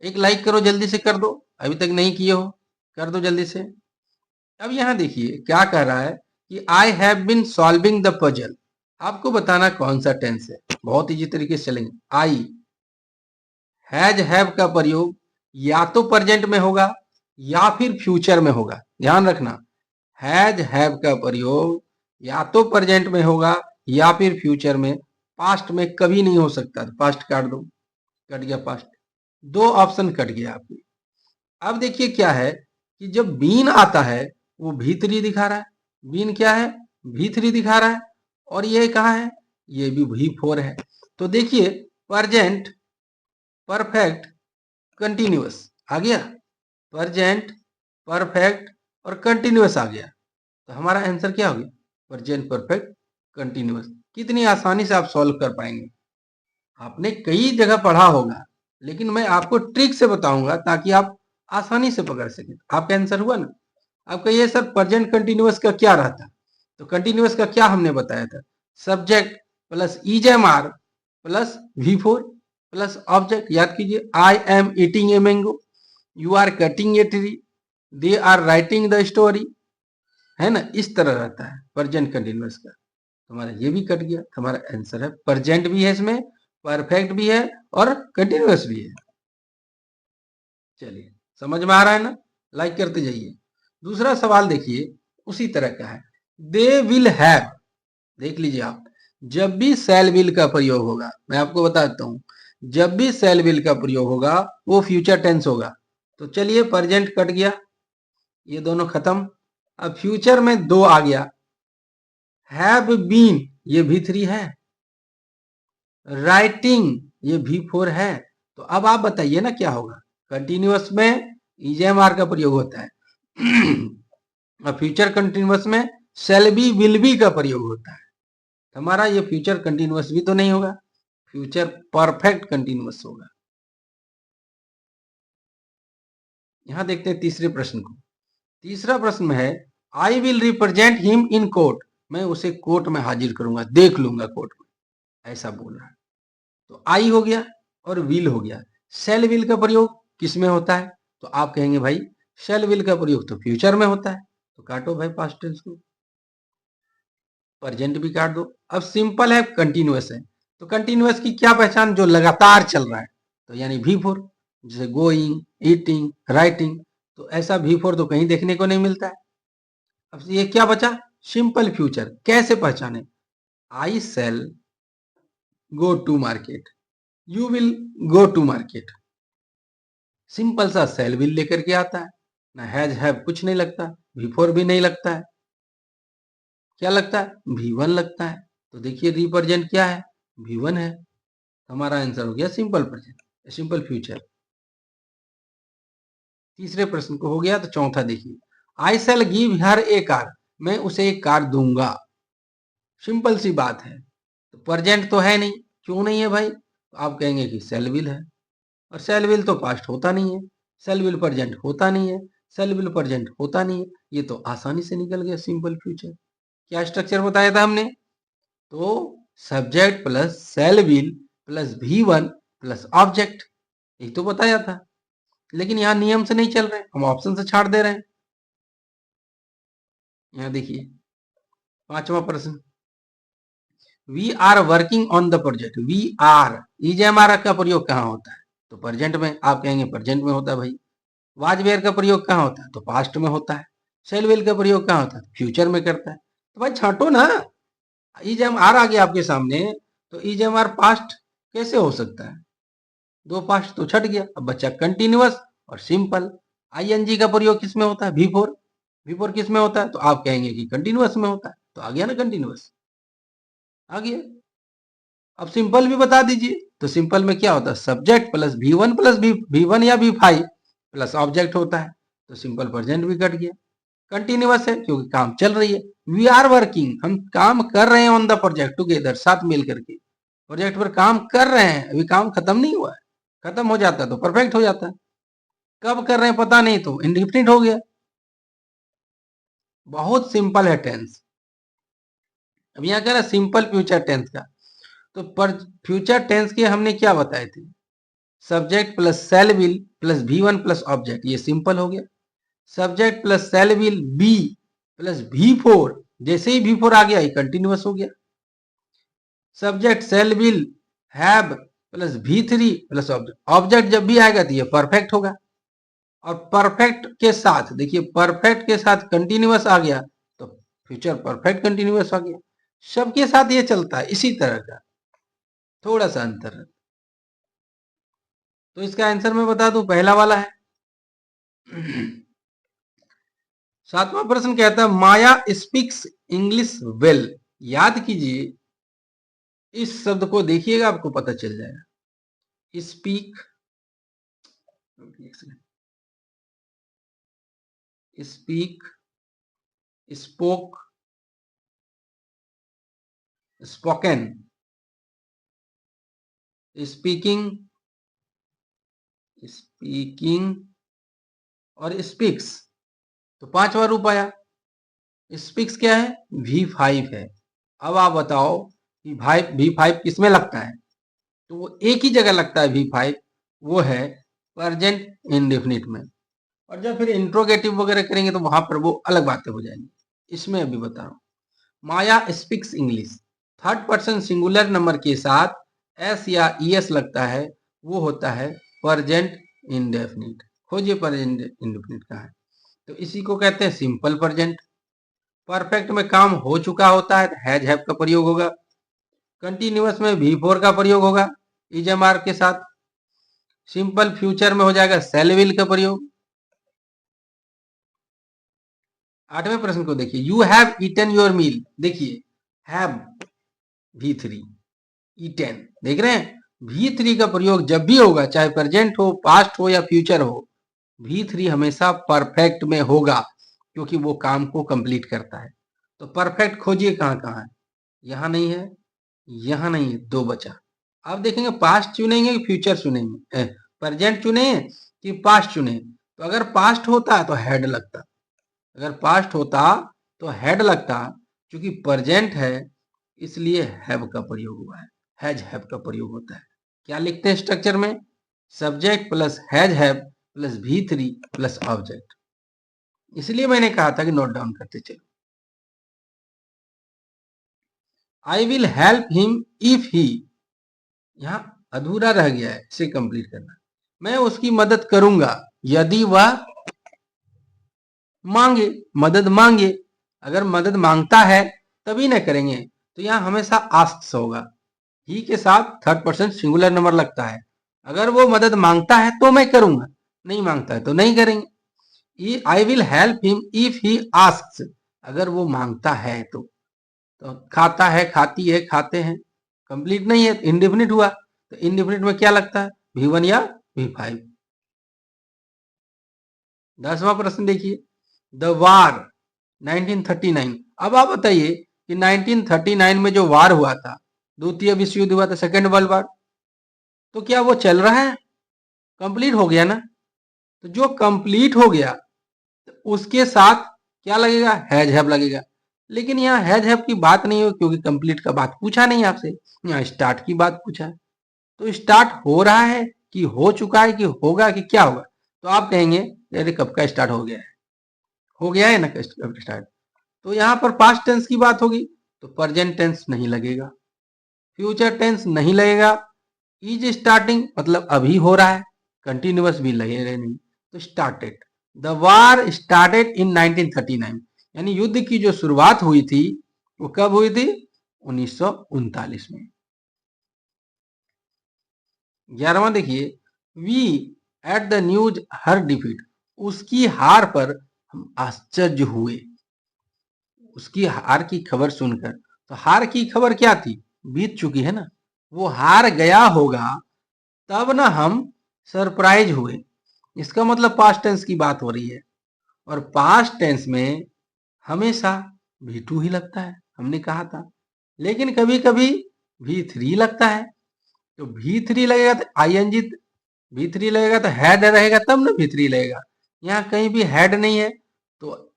एक लाइक करो, जल्दी से कर दो, अभी तक नहीं किए हो कर दो जल्दी से। अब यहां देखिए क्या कह रहा है कि I have been solving the puzzle. आपको बताना कौन सा टेंस है, बहुत इजी तरीके से चलेंगे। आई हैज हैव का प्रयोग या तो प्रेजेंट में होगा या फिर फ्यूचर में होगा। ध्यान रखना, हैज हैव का प्रयोग या तो प्रेजेंट में होगा या फिर फ्यूचर में, पास्ट में कभी नहीं हो सकता। पास्ट काट दो, कट गया पास्ट, दो ऑप्शन कट गया आपकी। अब देखिए क्या है कि जब बीन आता है वो V3 दिखा रहा है, बीन क्या है? V3 दिखा रहा है, और ये कहाँ है? ये भी V4 है। तो देखिए प्रेजेंट परफेक्ट कंटिन्यूअस आ गया, प्रेजेंट परफेक्ट और कंटिन्यूअस आ गया, तो हमारा आंसर क्या हो गया? Present perfect continuous. कितनी आसानी से आप सॉल्व कर पाएंगे, आपने कई जगह पढ़ा होगा, लेकिन मैं आपको ट्रिक से बताऊंगा ताकि आप आसानी से पकड़ सकें। आपका आंसर हुआ ना। आप कहिए सर प्रेजेंट कंटिन्यूअस का क्या रहता? तो कंटिन्यूअस का क्या हमने बताया था? Subject plus is am are plus V4 plus object. याद कीजिए, I am eating a mango, you are cutting a tree, they are writing the story, है ना, इस तरह रहता है प्रेजेंट कंटिन्यूअस का। हमारा ये भी कट गया, हमारा आंसर है प्रेजेंट भी है इसमें, परफेक्ट भी है और कंटिन्यूअस भी है। चलिए समझ में आ रहा है ना, लाइक करते जाइए। दूसरा सवाल देखिए उसी तरह का है, दे विल हैव। देख लीजिए आप, जब भी शैल विल का प्रयोग होगा, मैं आपको बताता हूं, जब भी शैल विल का प्रयोग होगा वो फ्यूचर टेंस होगा। तो चलिए प्रेजेंट कट गया, ये दोनों खत्म। अब फ्यूचर में दो आ गया, हैव बीन ये V3 है, राइटिंग ये V4 है। तो अब आप बताइए ना क्या होगा। कंटिन्यूअस में ईजेएमआर का प्रयोग होता है और फ्यूचर कंटिन्यूअस में शैल बी विल बी का प्रयोग होता है। हमारा ये फ्यूचर कंटिन्यूअस भी तो नहीं होगा, फ्यूचर परफेक्ट कंटिन्यूअस होगा। यहां देखते हैं तीसरे प्रश्न को। तीसरा प्रश्न में है, I will represent him in court, मैं उसे कोर्ट में हाजिर करूंगा, देख लूंगा कोर्ट में, ऐसा बोल रहा है। तो आई हो गया और विल हो गया। शैल विल का प्रयोग किस में होता है? तो आप कहेंगे भाई शैल विल का प्रयोग तो फ्यूचर में होता है, तो काटो भाई पास्ट टेंस को, प्रेजेंट भी काट दो। अब सिंपल है, कंटिन्यूअस है, तो कंटिन्यूअस की क्या पहचान? जो लगातार चल रहा है, तो यानी V4, जैसे गोइंग, ईटिंग, राइटिंग। तो ऐसा V4 तो कहीं देखने को नहीं मिलता है। अब ये क्या बचा? Simple future. कैसे पहचाने? I shall go to market, you will go to market. Simple सा सेल विल लेकर के आता है, ना हैज हैव कुछ नहीं लगता, बिफोर भी नहीं लगता है, क्या लगता है? V1 लगता है। तो देखिए रिप्रेजेंट क्या है? V1 है। हमारा आंसर हो गया सिंपल प्रेजेंट, सिंपल फ्यूचर। तीसरे प्रश्न को हो गया। तो चौथा देखिए, आई शैल गिव हर ए कार, मैं उसे एक कार दूंगा। सिंपल सी बात है, तो प्रेजेंट तो है नहीं, क्यों नहीं है भाई? तो आप कहेंगे कि शैल विल है, और शैल विल तो पास्ट होता नहीं है, शैल विल प्रेजेंट होता नहीं है, शैल विल प्रेजेंट होता नहीं है, ये तो आसानी से निकल गया सिंपल फ्यूचर। क्या स्ट्रक्चर बताया था हमने? तो subject plus shell will plus V1 plus object, यही तो बताया था। लेकिन यहाँ नियम से नहीं चल रहे, हम ऑप्शन से छाड़ दे रहे हैं। यहाँ देखिए पांचवा प्रश्न, we are working on the project, we are EJMR का प्रयोग कहाँ होता है? तो प्रेजेंट में। आप कहेंगे प्रेजेंट में होता है भाई। वाज वेयर का प्रयोग कहाँ होता है? तो पास्ट में होता है। शेल विल का प्रयोग कहाँ होता है? फ्यूचर में करता है। तो भाई छांटो ना, EJMR आ गया आपके सामने, तो EJMR पास्ट कैसे हो सकता है? दो पास्ट तो छट गया, अब बच्चा कंटिन्यूअस और सिंपल। ING का प्रयोग किस में होता है? V4। V4 किस में होता है? तो आप कहेंगे कि कंटिन्यूअस में होता है, तो आ गया ना कंटिन्यूअस, आ गया। अब सिंपल भी बता दीजिए, तो सिंपल में क्या होता है? Subject plus V1 plus V1 या V5 प्लस ऑब्जेक्ट होता है, तो सिंपल प्रेजेंट भी कट गया। कंटिन्यूअस है क्योंकि काम चल रही है। वी आर वर्किंग, हम काम कर रहे हैं ऑन द प्रोजेक्ट टुगेदर, साथ मिल करके प्रोजेक्ट पर काम कर रहे हैं, अभी काम खत्म नहीं हुआ है। खत्म हो जाता है तो परफेक्ट हो जाता है, कब कर रहे हैं पता नहीं तो इंडेफिनिट हो गया। बहुत सिंपल है टेंस। अब यहाँ कह रहा सिंपल फ्यूचर टेंस का, तो पर फ्यूचर टेंस के हमने क्या बताए थे? Subject plus shell will plus V1 plus object, ये सिंपल हो गया। Subject plus shell will be plus V4, जैसे ही V4 आ गया ये कंटिन्यूअस हो गया। Subject shell will have plus V3 plus object, object जब भी आएगा तो ये परफेक्ट होगा। और परफेक्ट के साथ देखिए, परफेक्ट के साथ कंटिन्यूअस आ गया तो फ्यूचर परफेक्ट कंटिन्यूअस आ गया। सबके साथ ये चलता है इसी तरह का, थोड़ा सा अंतर है। तो इसका आंसर मैं बता दूं, पहला वाला है। सातवां प्रश्न कहता है माया स्पीक्स इंग्लिश वेल। याद कीजिए, इस शब्द को देखिएगा आपको पता चल जाएगा। Speak, speak, spoke, spoken, speaking, speaking और स्पीक्स, तो पांचवा रूप आया। स्पीक्स क्या है? V5 है। अब आप बताओ कि भाई V5 किसमें लगता है? तो वो एक ही जगह लगता है V5, वो है प्रेजेंट इंडेफिनिट में। और जब फिर इंट्रोगेटिव वगैरह करेंगे तो वहां पर वो अलग बातें हो जाएंगी। इसमें अभी बता रहा हूं, Maya speaks English, third person singular number के साथ एस या ES लगता है, वो होता है प्रेजेंट इंडेफिनिट। खोजिए प्रेजेंट इंडेफिनिट कहाँ है? तो इसी को कहते हैं सिंपल प्रेजेंट। परफेक्ट में काम हो चुका होता है, हैज हैव का प्रयोग होगा। कंटिन्यूअस में V4 का प्रयोग होगा EJMR के साथ। सिंपल फ्यूचर में हो जाएगा शैल विल का प्रयोग। आठवें प्रश्न को देखिए, you have eaten your meal. देखिए हैव V3, ईटन, देख रहे हैं? V3 का प्रयोग जब भी होगा, चाहे प्रेजेंट हो, पास्ट हो या फ्यूचर हो, V3 हमेशा परफेक्ट में होगा, क्योंकि वो काम को कंप्लीट करता है। तो परफेक्ट खोजिए कहाँ कहाँ है? यहां नहीं है, यहां नहीं है, दो बचा। आप देखेंगे पास्ट चुनेंगे कि फ्यूचर चुनेंगे, प्रेजेंट चुने कि पास्ट चुने। तो अगर पास्ट होता है तो हेड लगता, अगर पास्ट होता तो हेड लगता, क्योंकि प्रेजेंट है इसलिए हैव का प्रयोग हुआ है, हैज हैव का प्रयोग होता है। क्या लिखते हैं स्ट्रक्चर में? Subject plus has have plus V3 plus object. इसलिए मैंने कहा था कि नोट डाउन करते चलो। I will help him if he, यहां अधूरा रह गया है, इसे कंप्लीट करना। मैं उसकी मदद करूंगा यदि वह मांगे, मदद मांगे। अगर मदद मांगता है तभी ना करेंगे, तो यहां हमेशा आस्क्स होगा। ही के साथ थर्ड पर्सन सिंगुलर नंबर लगता है। अगर वो मदद मांगता है तो मैं करूंगा, नहीं मांगता है तो नहीं करेंगे। I will help him if he asks, अगर वो मांगता है तो खाता है, खाती है, खाते हैं, कंप्लीट नहीं है, इंडेफिनिट हुआ, तो इंडेफिनिट में क्या लगता है, V1 या V5। 10वां प्रश्न देखिए, द वार 1939। अब आप बताइए कि 1939 में जो वार हुआ था, द्वितीय विश्व युद्ध हुआ था, सेकेंड वर्ल्ड वार, तो क्या वो चल रहा है, कंप्लीट हो गया ना। तो जो कंप्लीट हो गया तो उसके साथ क्या लगेगा, हैज हैव लगेगा। लेकिन यहाँ हैज हैव की बात नहीं हो, क्योंकि कंप्लीट का बात पूछा नहीं आपसे, यहाँ स्टार्ट की बात पूछा है। तो स्टार्ट हो रहा है कि हो चुका है कि होगा कि क्या होगा, तो आप कहेंगे अरे कब का स्टार्ट हो गया है, हो गया है ना स्टार्ट। तो यहाँ पर पास्ट टेंस की बात होगी तो प्रेजेंट टेंस नहीं लगेगा, फ्यूचर टेंस नहीं लगेगा, इज स्टार्टिंग मतलब अभी हो रहा है, कंटिन्यूअस भी लगेगा नहीं, तो started. The war started in 1939, यानी युद्ध की जो शुरुआत हुई थी वो कब हुई थी, 1939 में। 11वां देखिए, we at the news her defeat, उसकी हार पर हम आश्चर्य हुए, उसकी हार की खबर सुनकर। तो हार की खबर क्या थी, बीत चुकी है ना, वो हार गया होगा तब ना हम सरप्राइज हुए, इसका मतलब पास्ट टेंस की बात हो रही है। और पास्ट टेंस में हमेशा V2 ही लगता है, हमने कहा था, लेकिन कभी कभी V3 लगता है। तो V3 लगेगा तो ING, V3 लगेगा तो हैड रहेगा तब ना V3 लगेगा। यहाँ कहीं भी हैड नहीं है, तो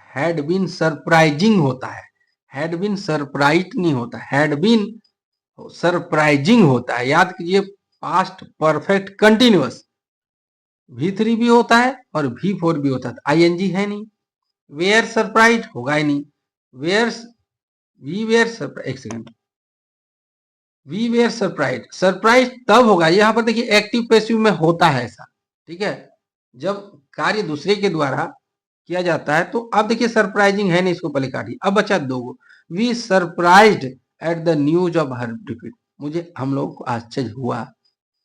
हैड बीन सरप्राइजिंग होता है, हैड बीन सरप्राइज नहीं होता, हैड बीन सरप्राइजिंग होता है। याद कीजिए, पास्ट परफेक्ट कंटिन्यूअस V3 भी होता है और V4 भी होता है, ING है नहीं। वेयर सरप्राइज होगा ही नहीं, वेयर वी वेयर सरप्राइज, एक second, we were surprise, surprise तब होगा, यहाँ पर देखिए एक्टिव पैसिव में होता है ऐसा, ठीक है, जब कार्य दूसरे के द्वारा किया जाता है। तो अब देखिए सरप्राइजिंग है नहीं, इसको पहले काटिए, अब बचा दो, we surprised at the news of her defeat, मुझे हम लोग को आश्चर्य हुआ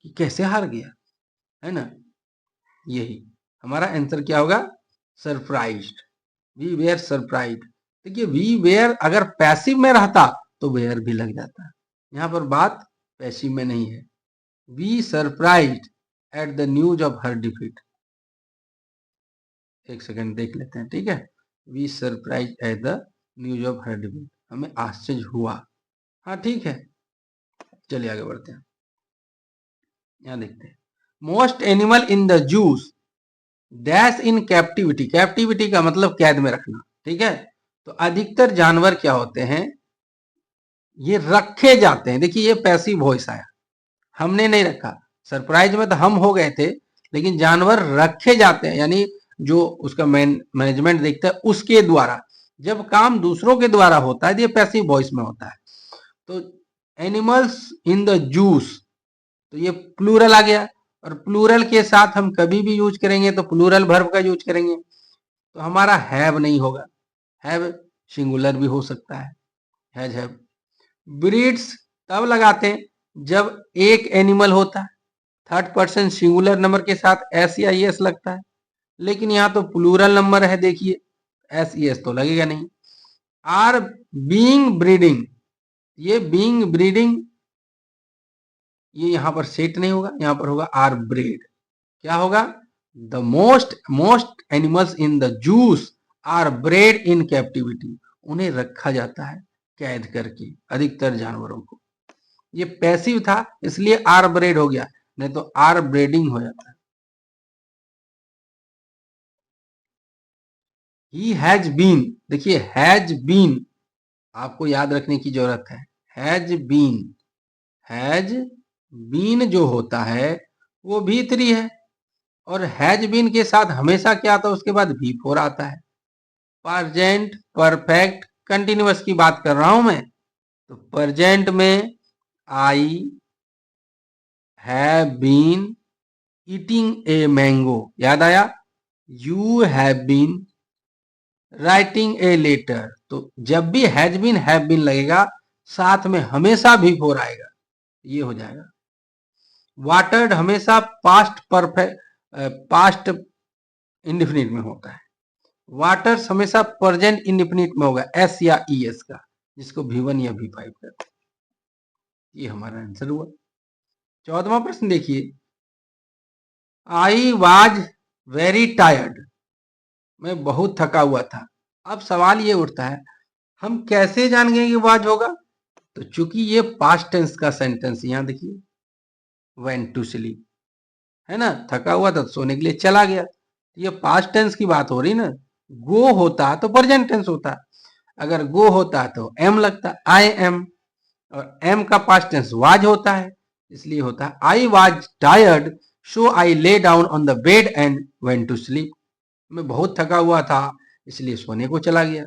कि कैसे हार गया, है ना। यही हमारा आंसर क्या होगा, सरप्राइज्ड, वी वेयर सरप्राइज्ड। देखिए वी वेयर अगर पैसिव में रहता तो वेयर भी लग जाता, यहाँ पर बात पैसिव में नहीं है। We surprised at the news of her defeat, एक सेकंड देख लेते हैं, ठीक है। We surprise at the news of her defeat, हमें आश्चर्य हुआ, हाँ ठीक है। चलिए आगे बढ़ते हैं, यहाँ देखते हैं, most animal in the juice dash in captivity, captivity का मतलब कैद में रखना, ठीक है। तो अधिकतर जानवर क्या होते हैं, ये रखे जाते हैं। देखिए ये पैसिव वॉइस आया, हमने नहीं रखा, सरप्राइज में तो हम हो गए थे, लेकिन जानवर रखे जाते हैं, यानी जो उसका मैनेजमेंट देखता है उसके द्वारा, जब काम दूसरों के द्वारा होता है तो ये पैसिव वॉइस में होता है। तो एनिमल्स इन द जूस, तो ये प्लूरल आ गया, और प्लूरल के साथ हम कभी भी यूज करेंगे तो प्लूरल वर्ब का यूज करेंगे, तो हमारा हैव नहीं होगा, हैव सिंगुलर भी हो सकता है, हैज हैव। ब्रीड्स तब लगाते हैं जब एक एनिमल होता है, थर्ड पर्सन सिंगुलर नंबर के साथ एस या एस लगता है, लेकिन यहाँ तो प्लूरल नंबर है, देखिए एस एस तो लगेगा नहीं। आर बीइंग ब्रीडिंग, ये बीइंग ब्रीडिंग ये यहाँ पर सेट नहीं होगा, यहाँ पर होगा आर ब्रीड, क्या होगा, the most animals in the zoos are bred in captivity, उन्हें रखा जाता है कैद करके, अधिकतर जानवरों को। ये पैसिव था इसलिए आर ब्रेड हो गया, नहीं तो आर ब्रेडिंग हो जाता है। ही हैज बीन, देखिए हैज बीन आपको याद रखने की जरूरत है, हैज बीन, हैज बीन जो होता है वो V3 है, और हैज बीन के साथ हमेशा क्या आता है, उसके बाद V4 आता है। प्रेजेंट परफेक्ट कंटिन्यूअस की बात कर रहा हूं मैं, तो प्रेजेंट में I have been eating a mango, याद आया, you have been writing a letter, तो जब भी हैज बीन हैव बीन लगेगा साथ में हमेशा V4 आएगा, ये हो जाएगा। वाटर्ड हमेशा पास्ट परफेक्ट, पास्ट इंडिफिनिट में होता है। वाटर्स हमेशा प्रेजेंट इंडिफिनिट में होगा, एस या ई एस का, जिसको V1 या V5 कहते हैं। ये हमारा आंसर हुआ। 14वां प्रश्न देखिए, आई वाज वेरी टायर्ड, मैं बहुत थका हुआ था। अब सवाल ये उठता है, हम कैसे जान गए कि वाज होगा? तो चूंकि ये पास्ट टेंस का सेंटेंस, यहां देखिए वेंट टू स्लीप, है ना, थका हुआ था तो सोने के लिए चला गया। ये पास्ट टेंस की बात हो रही ना। गो होता तो प्रेजेंट टेंस होता, अगर गो होता तो एम लगता, आई एम, और एम का पास्ट टेंस वाज होता है, इसलिए होता I was tired so I lay down on the bed and went to sleep, मैं बहुत थका हुआ था इसलिए सोने को चला गया।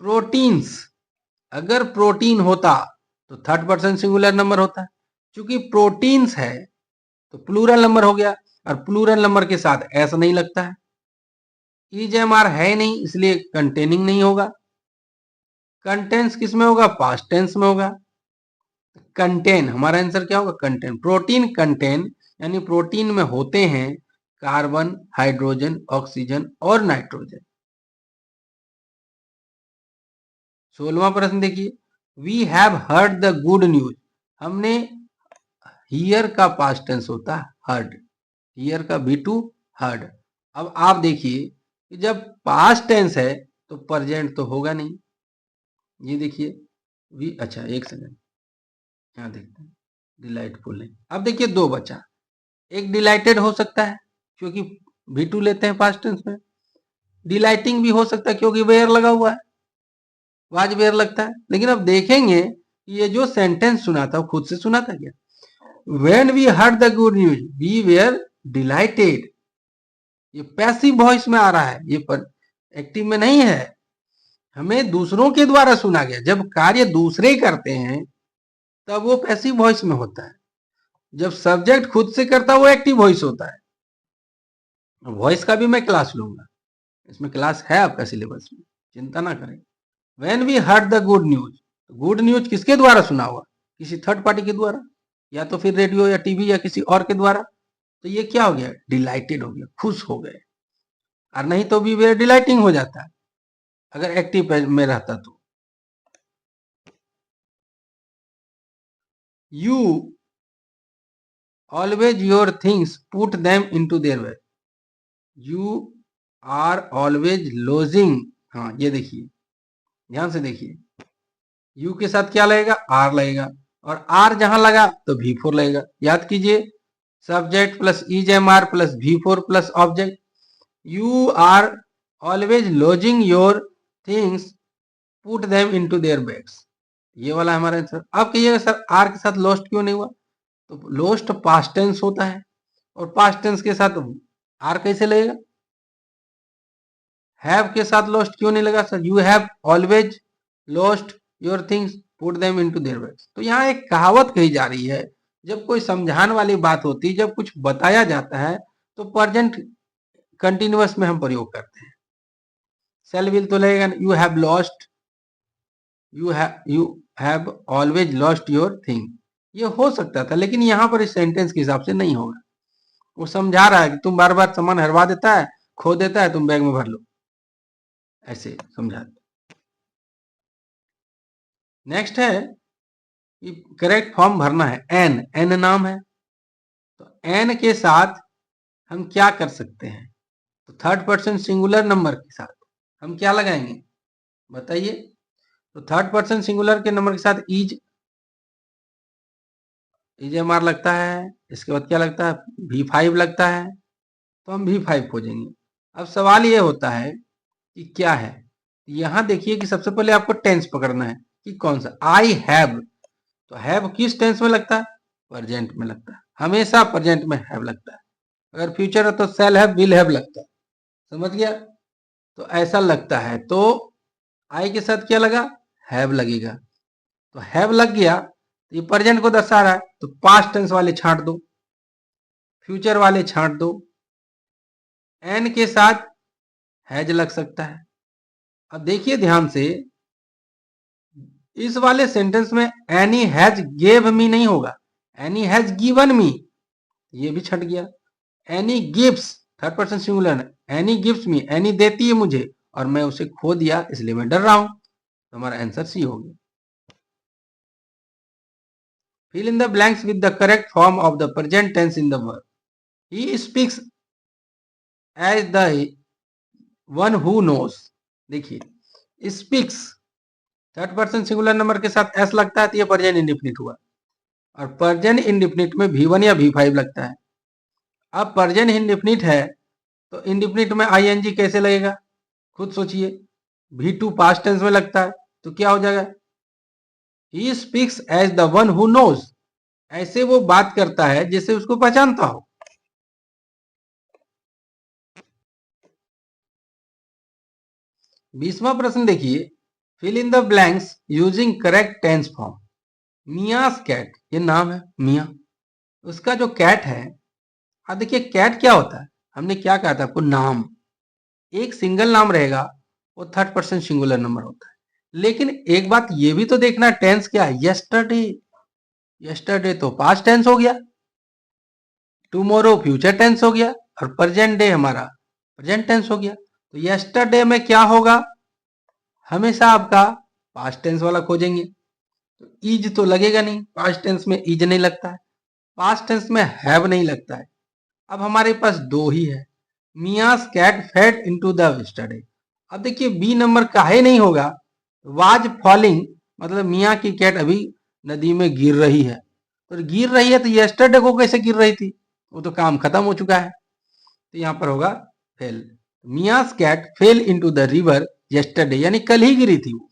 प्रोटीन्स, अगर प्रोटीन होता तो थर्ड पर्सन सिंगुलर नंबर होता, क्योंकि प्रोटीन्स है तो प्लूरल नंबर हो गया, और प्लूरल नंबर के साथ एस नहीं लगता है। ईजेएमआर है नहीं इसलिए कंटेनिंग नहीं होगा। कंटेंस किस में होगा? पास्ट टेंस में होगा। कंटेन, हमारा आंसर क्या होगा? कंटेन। प्रोटीन कंटेन, यानी प्रोटीन में होते हैं कार्बन, हाइड्रोजन, ऑक्सीजन और नाइट्रोजन। 16वां प्रश्न देखिए, we have heard the good news, हमने, हियर का पास्ट टेंस होता है हर्ड, हियर का V2 हर्ड। अब आप देखिए कि जब पास्ट टेंस है तो प्रेजेंट तो होगा नहीं। ये देखिए वी, अच्छा एक सेकंड यहाँ देखते हैं, डिलाइटफुल नहीं। अब देखिए दो बचा, एक डिलाइटेड हो सकता है क्योंकि V2 लेते हैं पास्ट टेंस में, डिलाइटिंग भी हो सकता है क्योंकि वेयर लगा हुआ है, वाज वेयर लगता है। लेकिन अब देखेंगे ये जो सेंटेंस सुना था वो खुद से सुना था क्या? When we heard the good news, we were delighted, ये पैसिव वॉइस में आ रहा है, ये पर एक्टिव में नहीं है। हमें दूसरों के द्वारा सुना गया, जब कार्य दूसरे करते हैं तब वो पैसिव वॉइस में होता है, जब सब्जेक्ट खुद से करता है वो एक्टिव वॉइस होता है। वॉइस का भी मैं क्लास लूंगा, इसमें क्लास है आपका सिलेबस में, चिंता ना करें। When we heard the good news, good news किसके द्वारा सुना हुआ? किसी थर्ड पार्टी के द्वारा, या तो फिर रेडियो या टीवी या किसी और के द्वारा। तो ये क्या हो गया? डिलाइटेड हो गया, खुश हो गए। और नहीं तो भी वेयर डिलाइटिंग हो जाता है अगर एक्टिव में रहता तो। You always your things put them into their way, you are always losing, हाँ ये देखिए ध्यान से देखिए, यू के साथ क्या लगेगा? आर लगेगा, और आर जहां लगा तो V4 लगेगा। याद कीजिए, subject plus is am are plus V4 plus object. You are always lodging your things put them into their bags, ये वाला हमारा आंसर। अब कहिएगा सर आर के साथ लॉस्ट क्यों नहीं हुआ? तो लॉस्ट पास्ट टेंस होता है, और पास्ट टेंस के साथ आर कैसे लगेगा? हैव के साथ लॉस्ट क्यों नहीं लगा sir? You have always lost your things put them into their bags. तो यहाँ एक कहावत कही जा रही है, जब कोई समझाने वाली बात होती है, जब कुछ बताया जाता है तो प्रेजेंट कंटिन्यूअस में हम प्रयोग करते हैं। सेल विल तो लगेगा, you have lost, you have always lost your thing, ये हो सकता था, लेकिन यहाँ पर इस सेंटेंस के हिसाब से नहीं होगा। वो समझा रहा है कि तुम बार बार सामान हरवा देता है, खो देता है, तुम बैग में भर लो, ऐसे समझा। नेक्स्ट है कि करेक्ट फॉर्म भरना है, एन, एन नाम है, तो एन के साथ हम क्या कर सकते हैं? तो थर्ड पर्सन सिंगुलर नंबर के साथ हम क्या लगाएंगे बताइए? तो थर्ड पर्सन सिंगुलर के नंबर के साथ ईजेएमआर लगता है, इसके बाद क्या लगता है? V5 लगता है, तो हम V5 खोजेंगे। अब सवाल ये होता है कि क्या है, यहां देखिए कि सबसे पहले आपको टेंस पकड़ना है कि कौन सा। आई हैव, तो हैव किस टेंस में लगता है? प्रेजेंट में लगता है, हमेशा प्रेजेंट में हैव लगता है। अगर फ्यूचर है तो शैल हैव, विल हैव लगता है, समझ गया? तो ऐसा लगता है, तो आई के साथ क्या लगा? हैव लगेगा, तो हैव लग गया तो ये प्रेजेंट को दर्शा रहा है, तो पास्ट टेंस वाले छांट दो, फ्यूचर वाले छांट दो। एन के साथ हैज लग सकता है। अब देखिए ध्यान से, इस वाले सेंटेंस में एनी हैज गेव मी नहीं होगा, एनी हैज गिवन मी, ये भी छट गया। Any gives, third person singular, any gives me, any देती है मुझे और मैं उसे खो दिया इसलिए मैं डर रहा हूं, तो हमारा आंसर सी हो गया। Fill in the blanks with the correct form of the present tense in the verb. He speaks as the one who knows. देखिए speaks third person singular number के साथ एस लगता है तो ये प्रेजेंट इंडिफिनिट हुआ, और प्रेजेंट इंडिफिनिट में V1 या V5 लगता है। अब प्रेजेंट इंडिफिनिट है तो इंडिफिनिट में आईएनजी कैसे लगेगा, खुद सोचिए। V2 पास्ट टेंस में लगता है तो क्या हो जाएगा, he speaks as the one who knows, ऐसे वो बात करता है जैसे उसको पहचानता हो। बीसवां प्रश्न देखिए, fill in the blanks using correct tense form. Mia's cat, ये नाम है मिया, उसका जो कैट है, अब देखिए कैट क्या होता है, हमने क्या कहा था आपको, नाम, एक सिंगल नाम रहेगा वो थर्ड पर्सन सिंगुलर नंबर होता है। लेकिन एक बात ये भी तो देखना, टेंस क्या है, यस्टरडे, यस्टरडे तो पास्ट टेंस हो गया, टुमारो फ्यूचर टेंस हो गया, और प्रेजेंट डे हमारा प्रेजेंट टेंस हो गया। तो यस्टरडे में क्या होगा, हमेशा आपका पास्ट टेंस वाला खोजेंगे, तो इज तो लगेगा नहीं, पास्ट टेंस में इज नहीं लगता है, पास्ट टेंस में हैव नहीं लगता है। अब हमारे पास दो ही है, Mia's cat fed into the yesterday. अब देखिए बी नंबर काहे नहीं होगा, वाज फॉलिंग, मतलब मियाँ की कैट अभी नदी में गिर रही है, तो गिर रही है तो यस्टरडे को कैसे गिर रही थी, वो तो काम खत्म हो चुका है, तो यहाँ पर होगा fell. Mia's cat fell into the river yesterday, यानी कल ही गिरी थी वो।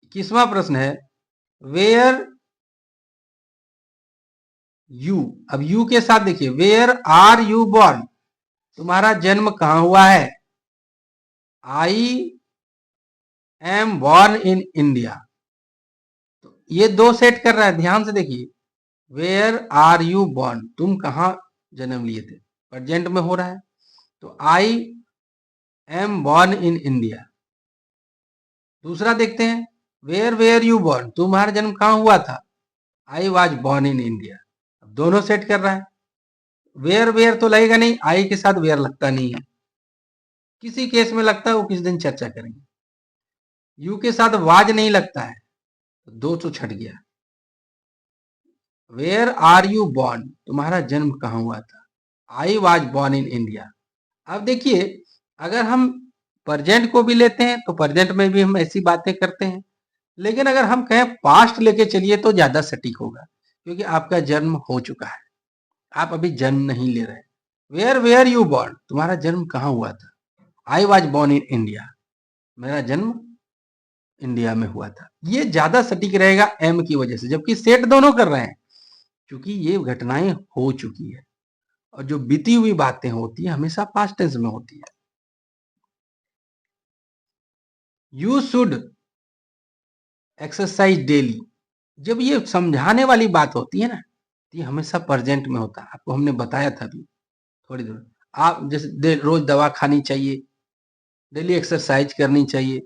21वां प्रश्न है, वेयर यू, अब यू के साथ देखिए, वेयर आर यू बॉर्न, तुम्हारा जन्म कहां हुआ है, I am born in India, तो ये दो सेट कर रहा है, ध्यान से देखिए, वेयर आर यू बॉर्न, तुम कहां जन्म लिए थे, प्रेजेंट में हो रहा है, तो I am born in India. दूसरा देखते हैं, वेयर वेयर यू बॉर्न, तुम्हारा जन्म कहां हुआ था, I was born in India. अब दोनों सेट कर रहा है, वेयर वेयर तो लगेगा नहीं, आई के साथ वेयर लगता नहीं है, किसी केस में लगता है वो किस दिन चर्चा करेंगे। यू के साथ वाज नहीं लगता है, तो दो तो छट गया। वेयर आर यू बॉर्न, तुम्हारा जन्म कहां हुआ था, I was born in India. अब देखिए अगर हम प्रेजेंट को भी लेते हैं तो प्रेजेंट में भी हम ऐसी बातें करते हैं, लेकिन अगर हम कहें पास्ट लेके चलिए तो ज्यादा सटीक होगा, क्योंकि आपका जन्म हो चुका है, आप अभी जन्म नहीं ले रहे। वेयर वेयर यू बॉर्न, तुम्हारा जन्म कहां हुआ था, I was born in India, मेरा जन्म इंडिया में हुआ था, ये ज्यादा सटीक रहेगा एम की वजह से, जबकि सेट दोनों कर रहे हैं, क्योंकि ये घटनाएं हो चुकी है, और जो बीती हुई बातें होती है हमेशा पास्ट टेंस में होती है। यू शुड एक्सरसाइज डेली, जब ये समझाने वाली बात होती है ना, ये हमेशा प्रेजेंट में होता है, आपको हमने बताया था अभी थोड़ी देर, आप जैसे रोज दवा खानी चाहिए, डेली एक्सरसाइज करनी चाहिए,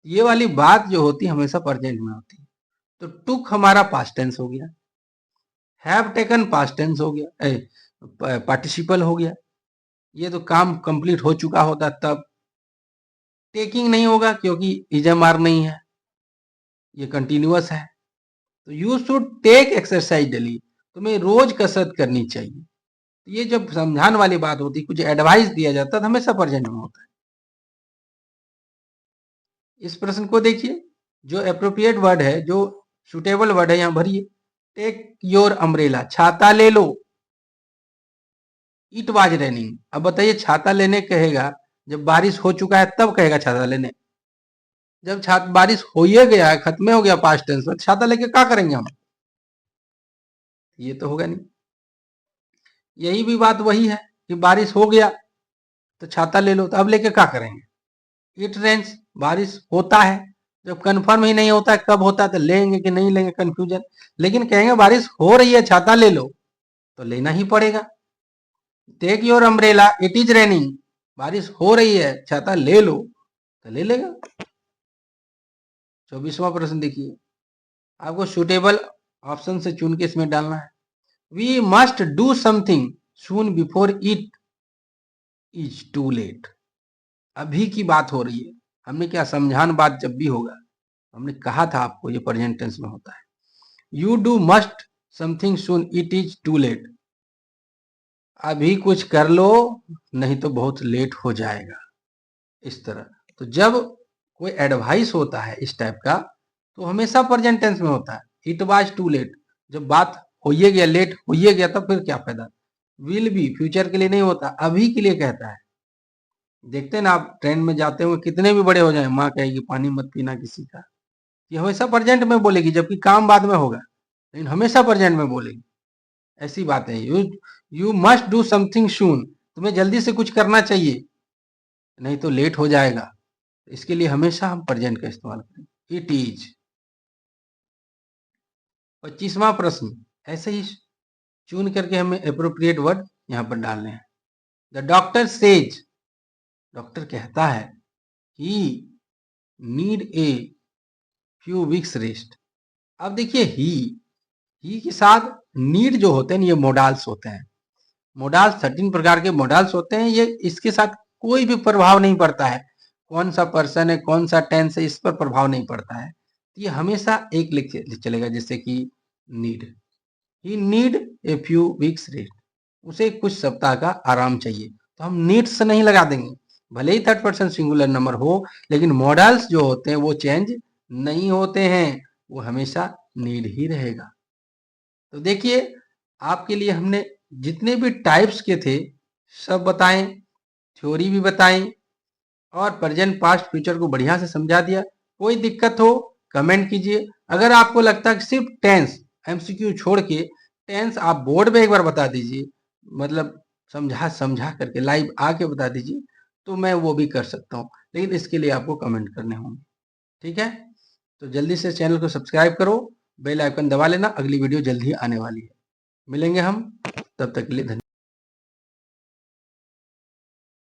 ये वाली बात जो होती है हमेशा प्रेजेंट में होती है। तो टुक हमारा पास्ट टेंस हो गया, हैव टेकन पास्ट टेंस हो गया, पार्टिसिपल हो गया, ये तो काम कंप्लीट हो चुका होता तब। टेकिंग नहीं होगा क्योंकि इजमार नहीं है, ये कंटिन्यूअस है। तो you should take exercise daily, तुम्हें रोज कसरत करनी चाहिए। ये जब समझाने वाली बात होती है, कुछ एडवाइस दिया जाता है, तो हमेशा प्रेजेंट में होता है। इस प्रश्न को देखिए, जो एप्रोप्रिएट वर्ड है, जो सुटेबल वर्ड है यहां भरिए। टेक योर अम्ब्रेला, छाता ले लो। इट वाज रेनिंग, अब बताइए छाता लेने कहेगा जब बारिश हो चुका है तब कहेगा छाता लेने, जब बारिश हो ही गया है, खत्म हो गया पास्ट टेंस में, छाता लेके क्या करेंगे हम, ये तो होगा नहीं। यही भी बात वही है कि बारिश हो गया तो छाता ले लो, तो अब लेके क्या करेंगे। इट रेन्स, बारिश होता है, जब कंफर्म ही नहीं होता है कब होता है तो लेंगे कि नहीं लेंगे, कंफ्यूजन। लेकिन कहेंगे बारिश हो रही है छाता ले लो, तो लेना ही पड़ेगा। Take your umbrella, it is raining, बारिश हो रही है छाता ले लो, तो ले लेगा। 24वां प्रश्न देखिए, आपको सुटेबल ऑप्शन से चुन के इसमें डालना है। We must do something soon before it is too late. अभी की बात हो रही है, हमने क्या समझान बात जब भी होगा, हमने कहा था आपको ये प्रेजेंट टेंस में होता है। You do must something soon it is too late, अभी कुछ कर लो नहीं तो बहुत लेट हो जाएगा, इस तरह। तो जब कोई एडवाइस होता है इस टाइप का तो हमेशा प्रेजेंट टेंस में होता है। इट वाज टू लेट, जब बात होइए गया, लेट होइए गया, तब फिर क्या फायदा। विल बी फ्यूचर के लिए नहीं होता, अभी के लिए कहता है। देखते हैं ना आप ट्रेन में जाते हुए, कितने भी बड़े हो जाए, माँ कहेगी पानी मत पीना किसी का, ये हमेशा प्रेजेंट में बोलेगी, जबकि काम बाद में होगा, लेकिन हमेशा प्रेजेंट में बोलेगी। ऐसी बात है। यू मस्ट डू समथिंग सून, तुम्हें जल्दी से कुछ करना चाहिए नहीं तो लेट हो जाएगा। इसके लिए हमेशा हम प्रेजेंट का इस्तेमाल करें, इट इज। 25वां प्रश्न, ऐसे ही चुन करके हमें अप्रोप्रिएट वर्ड यहां पर डालने हैं। द डॉक्टर सेज, डॉक्टर कहता है, he need a few weeks rest. अब देखिए ही के साथ नीड जो होते हैं ये मोडाल्स होते हैं। मोडाल्स 13 प्रकार के मोडाल्स होते हैं, ये इसके साथ कोई भी प्रभाव नहीं पड़ता है, कौन सा पर्सन है कौन सा टेंस है इस पर प्रभाव नहीं पड़ता है। ये हमेशा एक लिख चलेगा, जैसे कि need, he need a few weeks rest, उसे कुछ सप्ताह का आराम चाहिए, तो हम नीड्स नहीं लगा देंगे। भले ही थर्ड पर्सन सिंगुलर नंबर हो, लेकिन मॉडल्स जो होते हैं वो चेंज नहीं होते हैं, वो हमेशा नीड ही रहेगा। तो देखिए आपके लिए हमने जितने भी टाइप्स के थे सब बताएं, थ्योरी भी बताएं और प्रेजेंट पास्ट फ्यूचर को बढ़िया से समझा दिया। कोई दिक्कत हो कमेंट कीजिए। अगर आपको लगता है कि सिर्फ टेंस एमसीक्यू छोड़ के टेंस आप बोर्ड में एक बार बता दीजिए, मतलब समझा समझा करके लाइव आके बता दीजिए, तो मैं वो भी कर सकता हूँ, लेकिन इसके लिए आपको कमेंट करने होंगे। ठीक है, तो जल्दी से चैनल को सब्सक्राइब करो, बेल आइकन दबा लेना, अगली वीडियो जल्दी आने वाली है। मिलेंगे हम, तब तक के लिए धन्यवाद।